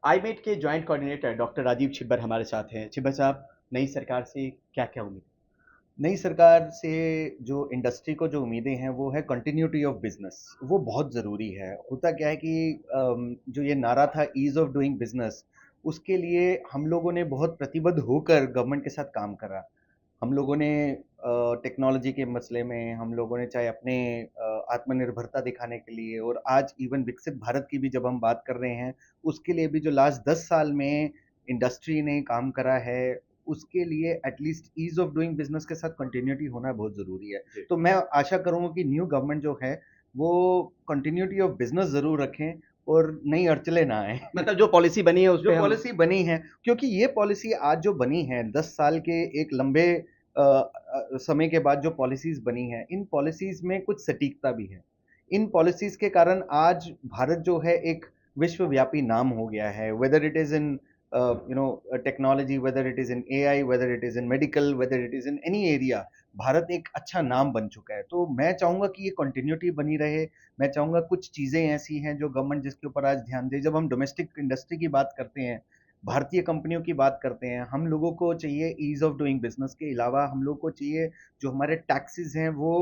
आईमेट के joint coordinator doctor Rajeev Chhibber हमारे साथ हैं। छिब्बर साहब, नई सरकार से क्या-क्या उम्मीद? नई सरकार से जो इंडस्ट्री को जो उम्मीदें हैं वो है कंटिन्यूटी ऑफ बिजनेस। वो बहुत ज़रूरी है। होता क्या है कि जो ये नारा था ईज़ ऑफ डूइंग बिजनेस, उसके लिए हम लोगों ने बहुत प्रतिबद्ध होकर गवर्नमेंट के साथ काम करा। हम लोगों ने टेक्नोलॉजी के मसले में, हम लोगों ने चाहे अपने आत्मनिर्भरता दिखाने के लिए और आज इवन विकसित भारत की भी जब हम बात कर रहे हैं, उसके लिए भी जो लास्ट 10 साल में इंडस्ट्री ने काम करा है, उसके लिए at least ease of doing business के साथ कंटिन्यूटी होना बहुत ज़रूरी है। जी। तो मैं आशा करूँगा कि न्यू गवर्नमेंट जो है, वो कंटिन्यूटी ऑफ बिज़नेस ज़रूर रखें और नई अड़चनें ना आएँ। मतलब जो पॉलिसी बनी है उस जो पे हम। पॉलिसी बनी है, क्योंकि ये पॉलिसी आज जो बनी है 10 साल के एक लंबे समय के बाद जो पॉलिसीज बनी है, इन पॉलिसीज में कुछ सटीकता भी है। इन पॉलिसीज के कारण आज भारत जो है एक विश्वव्यापी नाम हो गया है, whether it is in technology, whether it is in AI, whether it is in medical, whether it is in any area, Bharat एक अच्छा नाम बन चुका है। तो मैं चाहूंगा कि ये कंटिन्यूटी बनी रहे। मैं चाहूंगा कुछ चीजें ऐसी हैं जो गवर्नमेंट जिसके ऊपर आज ध्यान दे। जब हम डोमेस्टिक इंडस्ट्री की बात करते हैं, भारतीय कंपनियों की बात करते हैं, हम लोगों को चाहिए ईज ऑफ डूइंग बिजनेस के अलावा हम लोग को चाहिए जो हमारे टैक्सेस हैं वो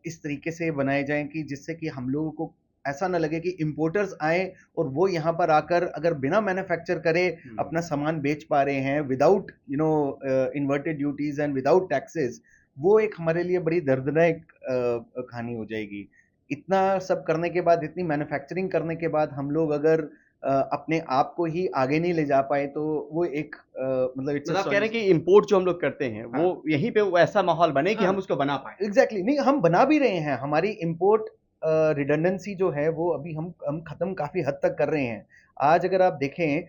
इस तरीके से बनाए जाएं कि जिससे कि हम लोगों को ऐसा ना लगे कि इंपोर्टर्स आए और वो यहाँ पर आकर अगर बिना मैन्युफैक्चर करे अपना सामान बेच पा रहे हैं without inverted duties and without taxes. वो एक हमारे लिए बड़ी दर्दनाक कहानी हो जाएगी। इतना सब करने के बाद, इतनी मैन्युफैक्चरिंग करने के बाद हम लोग अगर अपने आप को ही आगे नहीं ले जा पाए तो वो एक मतलब इट्स अ मतलब आप कह रहे हैं सॉल्यूशन। कि इम्पोर्ट जो हम लोग करते हैं, हाँ, वो यहीं पे वो ऐसा माहौल बने कि हाँ, हम उसको बना पाएँ। एग्जैक्टली नहीं हम बना भी रहे हैं। हमारी इंपोर्ट रिडंडेंसी जो है वो अभी हम खत्म काफी हद तक कर रहे हैं। आज अगर आप देखें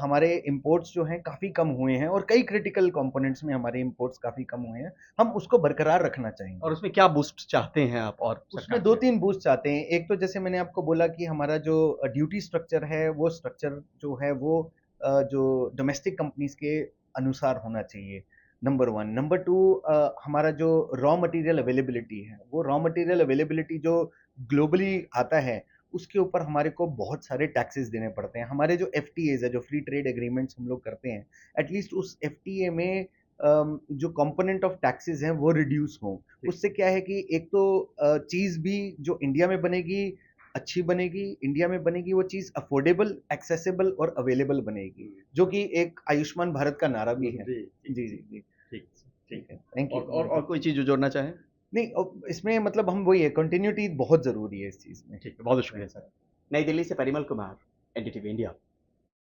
हमारे इंपोर्ट्स जो हैं काफी कम हुए हैं और कई क्रिटिकल कंपोनेंट्स में हमारे इंपोर्ट्स काफी कम हुए हैं। हम उसको बरकरार रखना और चाहेंगे। उसमें क्या बूस्ट चाहते हैं आप और उसमें सरकार दो से? तीन बूस्ट चाहते हैं। एक तो जैसे मैंने आपको बोला कि हमारा जो ड्यूटी स्ट्रक्चर है वो स्ट्रक्चर जो है वो जो डोमेस्टिक कंपनीज के अनुसार होना चाहिए, नंबर वन। नंबर टू, हमारा जो रॉ मटेरियल अवेलेबिलिटी है, वो रॉ मटेरियल अवेलेबिलिटी जो ग्लोबली आता है उसके ऊपर हमारे को बहुत सारे टैक्सेस देने पड़ते हैं। हमारे जो एफ है, जो फ्री ट्रेड एग्रीमेंट्स हम लोग करते हैं, एटलीस्ट उस एफ में जो कंपोनेंट ऑफ टैक्सेस हैं वो रिड्यूस हों। उससे क्या है कि एक तो चीज भी जो इंडिया में बनेगी अच्छी बनेगी, इंडिया में बनेगी वो चीज अफोर्डेबल, एक्सेसिबल और अवेलेबल बनेगी, जो कि एक आयुष्मान भारत का नारा भी है। जी, जी, जी जी जी। ठीक, ठीक। ठीक है, थैंक और यू। कोई चीज़ जो जोड़ना चाहें? नहीं, इसमें मतलब हम वही है, कंटिन्यूटी बहुत जरूरी है इस चीज में। ठीक है, बहुत शुक्रिया सर। नई दिल्ली से परिमल कुमार, एनडीटीवी इंडिया।